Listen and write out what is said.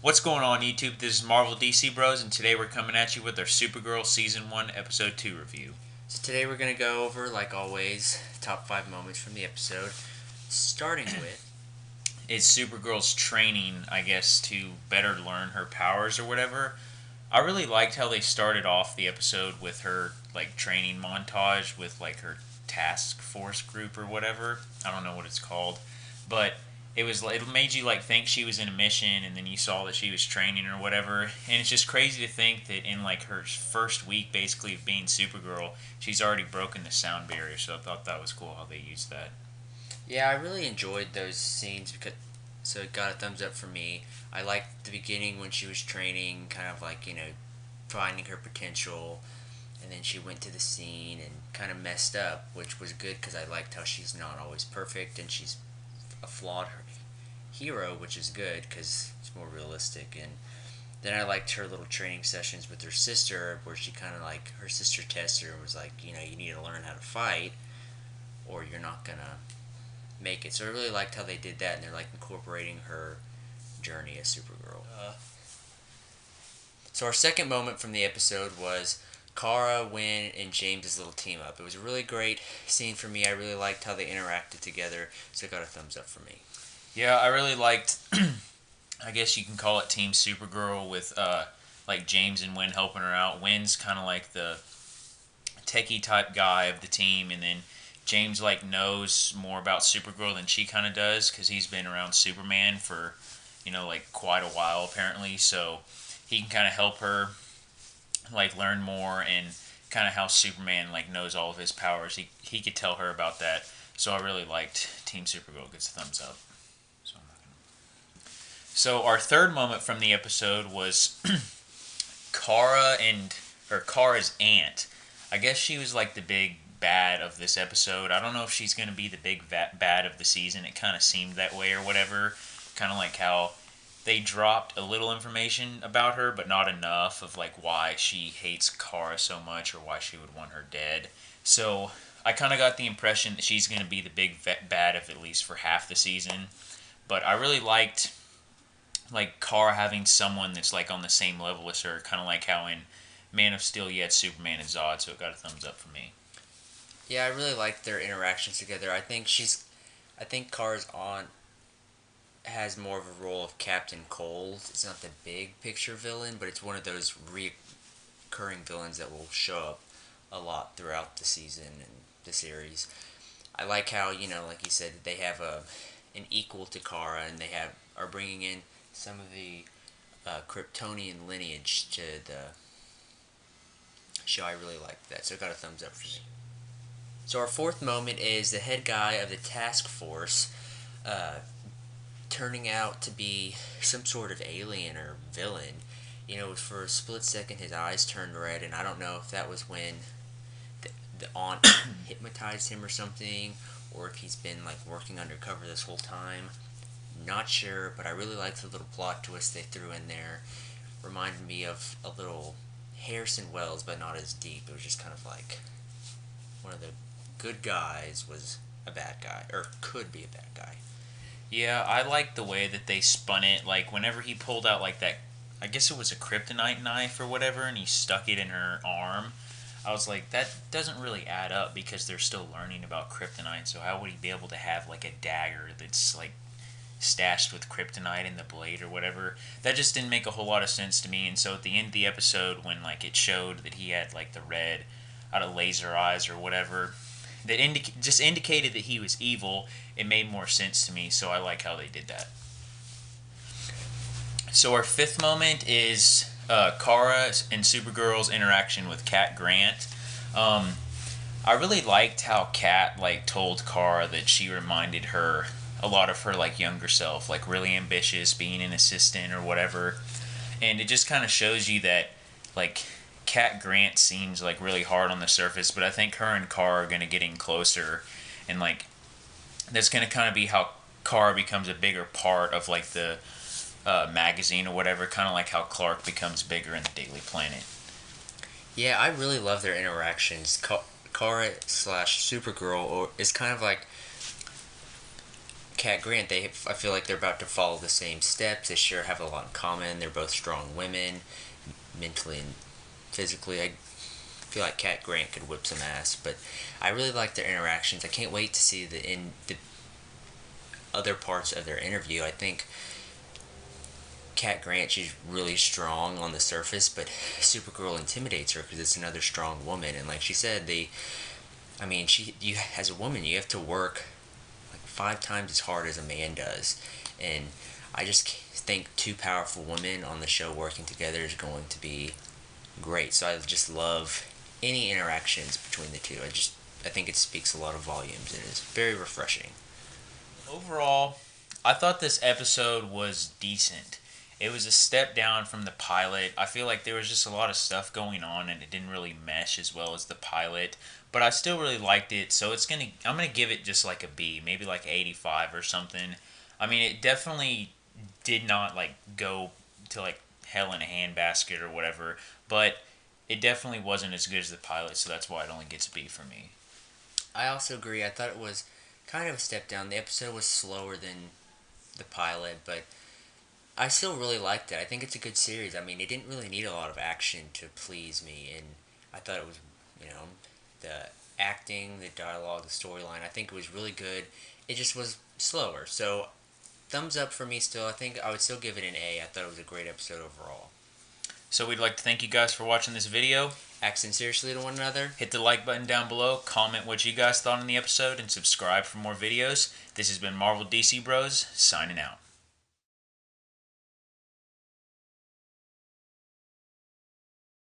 What's going on, YouTube? This is Marvel DC Bros, and today we're coming at you with our Supergirl Season 1, Episode 2 review. So today we're going to go over, like always, top 5 moments from the episode, starting with... It's Supergirl's training, I guess, to better learn her powers or whatever. I really liked how they started off the episode with her, training montage with, her task force group or whatever. I don't know what it's called. But it made you think she was in a mission, and then you saw that she was training or whatever. And it's just crazy to think that in her first week basically of being Supergirl, she's already broken the sound barrier. So I thought that was cool how they used that. Yeah, I really enjoyed those scenes so it got a thumbs up for me. I liked the beginning when she was training, kind of finding her potential, and then she went to the scene and kind of messed up, which was good because I liked how she's not always perfect and she's a flawed hero, which is good because it's more realistic. And then I liked her little training sessions with her sister, where she kind of her sister tested her and was like, you need to learn how to fight, or you're not gonna make it. So I really liked how they did that, and they're incorporating her journey as Supergirl. So our second moment from the episode was Kara, Wynn, and James' little team up. It was a really great scene for me. I really liked how they interacted together, so it got a thumbs up for me. Yeah, I really liked, I guess you can call it Team Supergirl with, James and Wynn helping her out. Wynn's kind of like the techie type guy of the team, and then James, knows more about Supergirl than she kind of does, because he's been around Superman for, quite a while, apparently, so he can kind of help her, learn more, and kind of how Superman, knows all of his powers. He could tell her about that, so I really liked Team Supergirl. Gets a thumbs up. So our third moment from the episode was Kara's aunt. I guess she was the big bad of this episode. I don't know if she's going to be the big bad of the season. It kind of seemed that way or whatever. Kind of like how they dropped a little information about her, but not enough of why she hates Kara so much or why she would want her dead. So I kind of got the impression that she's going to be the big bad of at least for half the season. But I really liked Kara having someone that's on the same level as her, kind of like how in Man of Steel you had Superman and Zod, so it got a thumbs up for me. Yeah, I really liked their interactions together. I think Kara's aunt has more of a role of Captain Cold. It's not the big picture villain, but it's one of those recurring villains that will show up a lot throughout the season and the series. I like how, like you said, they have an equal to Kara, and they are bringing in some of the Kryptonian lineage to the show. I really liked that, so it got a thumbs up for me. So our fourth moment is the head guy of the task force turning out to be some sort of alien or villain. For a split second his eyes turned red, and I don't know if that was when the aunt hypnotized him or something, or if he's been working undercover this whole time. Not sure, but I really liked the little plot twist they threw in there. Reminded me of a little Harrison Wells, but not as deep. It was just kind of one of the good guys was a bad guy, or could be a bad guy. Yeah, I liked the way that they spun it. Whenever he pulled out that, I guess it was a kryptonite knife or whatever, and he stuck it in her arm, I was like, that doesn't really add up because they're still learning about kryptonite. So how would he be able to have a dagger that's stashed with kryptonite in the blade or whatever? That just didn't make a whole lot of sense to me. And so at the end of the episode, when it showed that he had the red out of laser eyes or whatever, that just indicated that he was evil, it made more sense to me. So I like how they did that. So our fifth moment is Kara and Supergirl's interaction with Cat Grant. I really liked how Cat told Kara that she reminded her a lot of her younger self, really ambitious, being an assistant or whatever. And it just kind of shows you that Cat Grant seems really hard on the surface, but I think her and Kara are going to get in closer, and that's going to kind of be how Kara becomes a bigger part of the magazine or whatever, kind of like how Clark becomes bigger in the Daily Planet. Yeah, I really love their interactions. Kara slash Supergirl is kind of Cat Grant, I feel like they're about to follow the same steps. They sure have a lot in common. They're both strong women, mentally and physically. I feel like Cat Grant could whip some ass, but I really like their interactions. I can't wait to see the other parts of their interview. I think Cat Grant, she's really strong on the surface, but Supergirl intimidates her because it's another strong woman. And like she said, you as a woman, you have to work like 5 times as hard as a man does, and I just think two powerful women on the show working together is going to be great. So I just love any interactions between the two. I think it speaks a lot of volumes and is very refreshing. Overall, I thought this episode was decent. It was a step down from the pilot. I feel like there was just a lot of stuff going on and it didn't really mesh as well as the pilot, but I still really liked it. So I'm going to give it just like a B, maybe like 85 or something. I mean, it definitely did not like go to like hell in a handbasket or whatever, but it definitely wasn't as good as the pilot, so that's why it only gets a B for me. I also agree. I thought it was kind of a step down. The episode was slower than the pilot, but I still really liked it. I think it's a good series. I mean, it didn't really need a lot of action to please me, and I thought it was, the acting, the dialogue, the storyline. I think it was really good. It just was slower. So, thumbs up for me still. I think I would still give it an A. I thought it was a great episode overall. So we'd like to thank you guys for watching this video. Act sincerely to one another. Hit the like button down below, comment what you guys thought on the episode, and subscribe for more videos. This has been Marvel DC Bros, signing out.